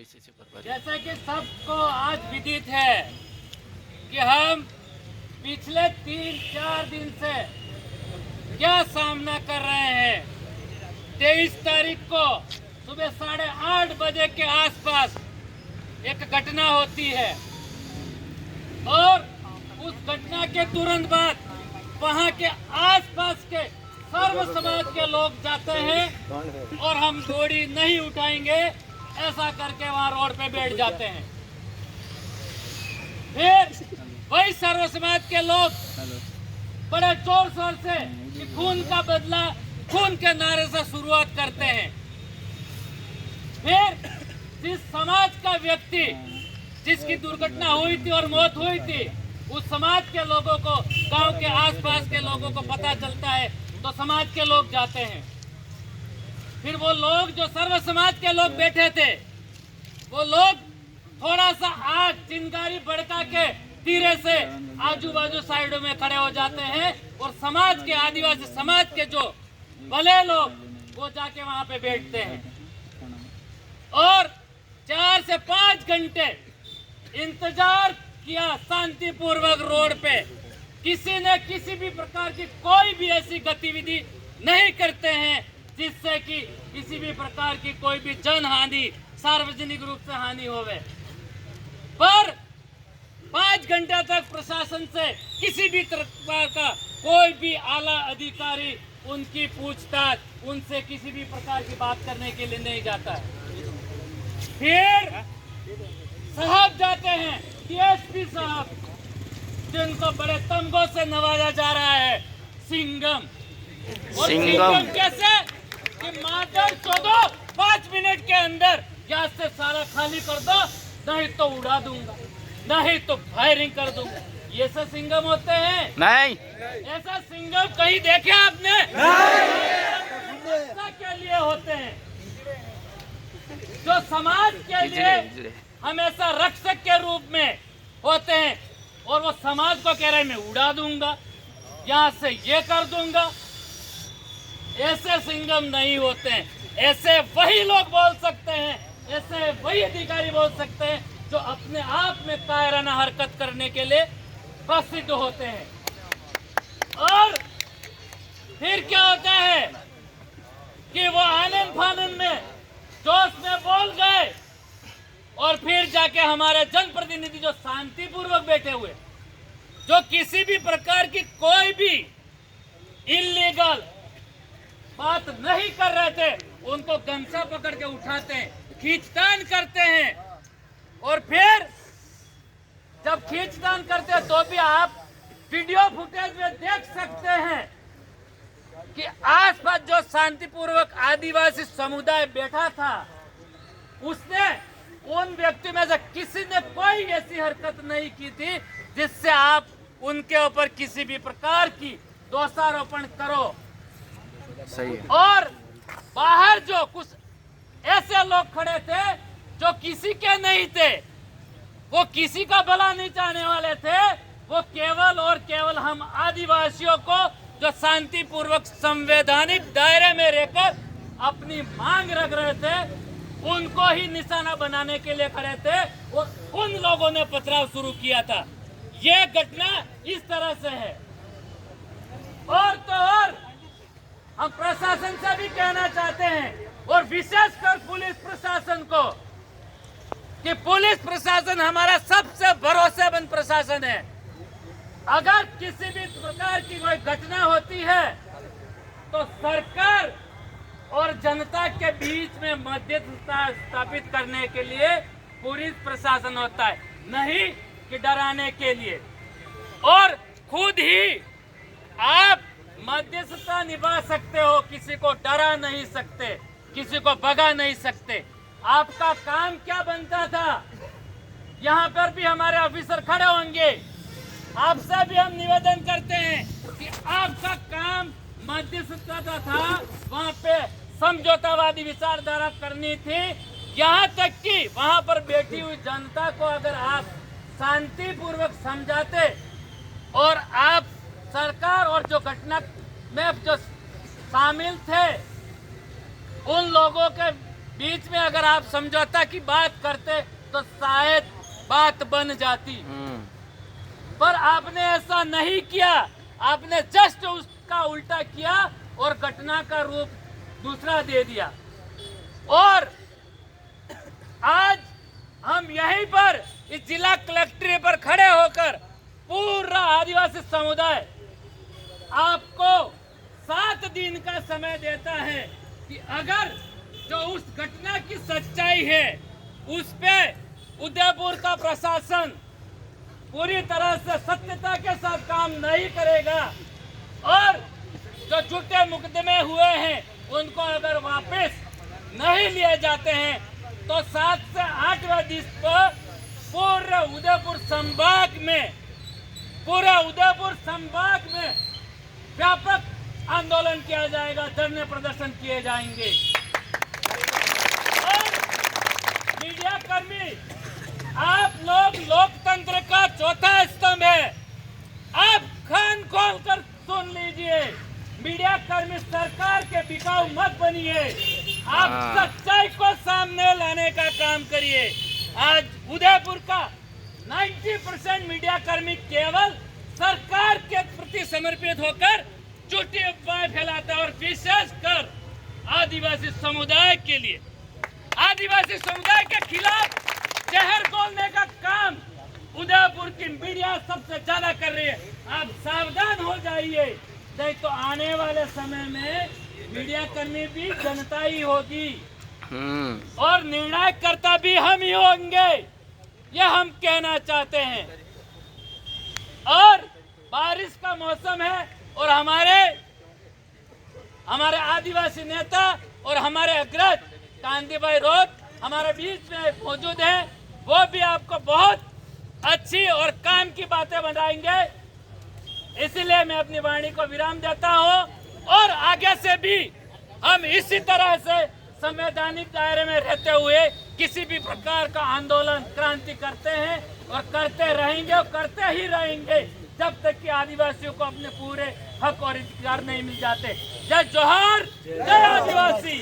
DCC पर। जैसा कि सबको आज विदित है कि हम पिछले 3-4 दिन से क्या सामना कर रहे हैं। 23 तारीख को सुबह 8:30 बजे के आसपास एक घटना होती है और उस घटना के तुरंत बाद वहां के आसपास के सर्व समाज के लोग जाते हैं और हम गोली नहीं उठाएंगे ऐसा करके वहां रोड पे बैठ जाते हैं। फिर वही सर्व समाज के लोग बड़े जोर शोर से कि खून का बदला, खून के नारे से शुरुआत करते हैं। फिर जिस समाज का व्यक्ति जिसकी दुर्घटना हुई थी और मौत हुई थी, उस समाज के लोगों को, गांव के आसपास के लोगों को पता चलता है तो समाज के लोग जाते हैं। फिर वो लोग जो सर्व समाज के लोग बैठे थे, वो लोग थोड़ा सा आग चिंगारी भड़का के धीरे से आजू बाजू साइडों में खड़े हो जाते हैं और समाज के, आदिवासी समाज के जो भले लोग, वो जाके वहां पे बैठते हैं और 4 से 5 घंटे इंतजार किया शांतिपूर्वक रोड पे। किसी ने किसी भी प्रकार की कोई भी ऐसी गतिविधि नहीं करते हैं जिससे कि किसी भी प्रकार की कोई भी जन हानि, सार्वजनिक रूप से हानि होवे। पर 5 घंटे तक प्रशासन से किसी भी प्रकार का कोई भी आला अधिकारी उनकी पूछताछ, उनसे किसी भी प्रकार की बात करने के लिए नहीं जाता है। फिर साहब जाते हैं, डीएसपी साहब, जिनको बड़े तमगों से नवाजा जा रहा है, सिंघम। और सिंघम कैसे कि मार्टर चौदो 5 मिनट के अंदर यहाँ से सारा खाली कर दो, नहीं तो उड़ा दूंगा, नहीं तो फायरिंग कर दूंगा। ये सब सिंघम होते हैं? नहीं। ऐसा सिंघम कहीं देखे आपने? नहीं। के लिए होते हैं जो समाज के लिए हमेशा रक्षक के रूप में होते हैं और वो समाज को कह रहे हैं मैं उड़ा दूंगा, यहाँ से ये कर दूंगा। ऐसे सिंघम नहीं होते हैं। ऐसे वही लोग बोल सकते हैं, ऐसे वही अधिकारी बोल सकते हैं जो अपने आप में कायराना हरकत करने के लिए प्रसिद्ध होते हैं। और फिर क्या होता है कि वो आनंद फानंद में जोश में बोल गए और फिर जाके हमारे जनप्रतिनिधि जो शांतिपूर्वक बैठे हुए, जो किसी भी प्रकार की कोई भी इलीगल बात नहीं कर रहे थे, उनको गमछा पकड़ के उठाते हैं, खींचतान करते हैं। और फिर जब खींचतान करते हैं तो भी आप वीडियो फुटेज में देख सकते हैं कि आसपास जो शांतिपूर्वक आदिवासी समुदाय बैठा था, उसने उन व्यक्ति में से किसी ने कोई ऐसी हरकत नहीं की थी जिससे आप उनके ऊपर किसी भी प्रकार की दोषारोपण करो। सही है। और बाहर जो कुछ ऐसे लोग खड़े थे जो किसी के नहीं थे, वो किसी का भला नहीं चाहने वाले थे, वो केवल और केवल हम आदिवासियों को जो शांतिपूर्वक संवैधानिक दायरे में रहकर अपनी मांग रख रहे थे, उनको ही निशाना बनाने के लिए खड़े थे और उन लोगों ने पथराव शुरू किया था। ये घटना इस तरह से है। और तो और हम प्रशासन से भी कहना चाहते हैं और विशेषकर पुलिस प्रशासन को कि पुलिस प्रशासन हमारा सबसे भरोसेमंद प्रशासन है। अगर किसी भी प्रकार की कोई घटना होती है तो सरकार और जनता के बीच में मध्यस्थता स्थापित करने के लिए पुलिस प्रशासन होता है, नहीं कि डराने के लिए। और खुद ही आप मध्यस्थता निभा सकते हो, किसी को डरा नहीं सकते, किसी को भगा नहीं सकते। आपका काम क्या बनता था? यहाँ पर भी हमारे ऑफिसर खड़े होंगे, आपसे भी हम निवेदन करते हैं कि आपका काम मध्यस्थता था, वहाँ पे समझौतावादी विचारधारा करनी थी। यहाँ तक कि वहाँ पर बैठी हुई जनता को अगर आप शांतिपूर्वक समझाते और आप सरकार और जो घटना में जो शामिल थे उन लोगों के बीच में अगर आप समझौता की बात करते तो शायद बात बन जाती, पर आपने ऐसा नहीं किया। आपने जस्ट उसका उल्टा किया और घटना का रूप दूसरा दे दिया। और आज हम यहीं पर इस जिला कलेक्ट्रेट पर खड़े होकर पूरा आदिवासी समुदाय आपको 7 दिन का समय देता है कि अगर जो उस घटना की सच्चाई है उस पे उदयपुर का प्रशासन पूरी तरह से सत्यता के साथ काम नहीं करेगा और जो झूठे मुकदमे हुए हैं उनको अगर वापस नहीं लिए जाते हैं तो 7 से 8वें दिन पर पूरे उदयपुर संभाग में व्यापक आंदोलन किया जाएगा, धरने प्रदर्शन किए जाएंगे। और मीडिया कर्मी, आप लोग लोकतंत्र का चौथा स्तंभ है। आप कान खोल कर सुन लीजिए। मीडिया कर्मी सरकार के बिकाऊ मत बनिए। आप सच्चाई को सामने लाने का काम करिए। आज उदयपुर का 90% मीडिया कर्मी केवल सरकार के प्रति समर्पित होकर झूठी अफवाहें फैलाता है और विशेषकर आदिवासी समुदाय के लिए, आदिवासी समुदाय के खिलाफ जहर घोलने का काम उदयपुर की मीडिया सबसे ज्यादा कर रही है। आप सावधान हो जाइए, नहीं तो आने वाले समय में मीडिया कर्मी भी जनता ही होगी और निर्णय करता भी हम ही होंगे, यह हम कहना चाहते हैं। और बारिश का मौसम है और हमारे आदिवासी नेता और हमारे अग्रज कांति भाई रोत हमारे बीच में मौजूद हैं। वो भी आपको बहुत अच्छी और काम की बातें बताएंगे। इसलिए मैं अपनी वाणी को विराम देता हूं और आगे से भी हम इसी तरह से संवैधानिक दायरे में रहते हुए किसी भी प्रकार का आंदोलन क्रांति करते हैं और करते रहेंगे और करते ही रहेंगे जब तक कि आदिवासियों को अपने पूरे हक और अधिकार नहीं मिल जाते। जय जोहार, जय आदिवासी।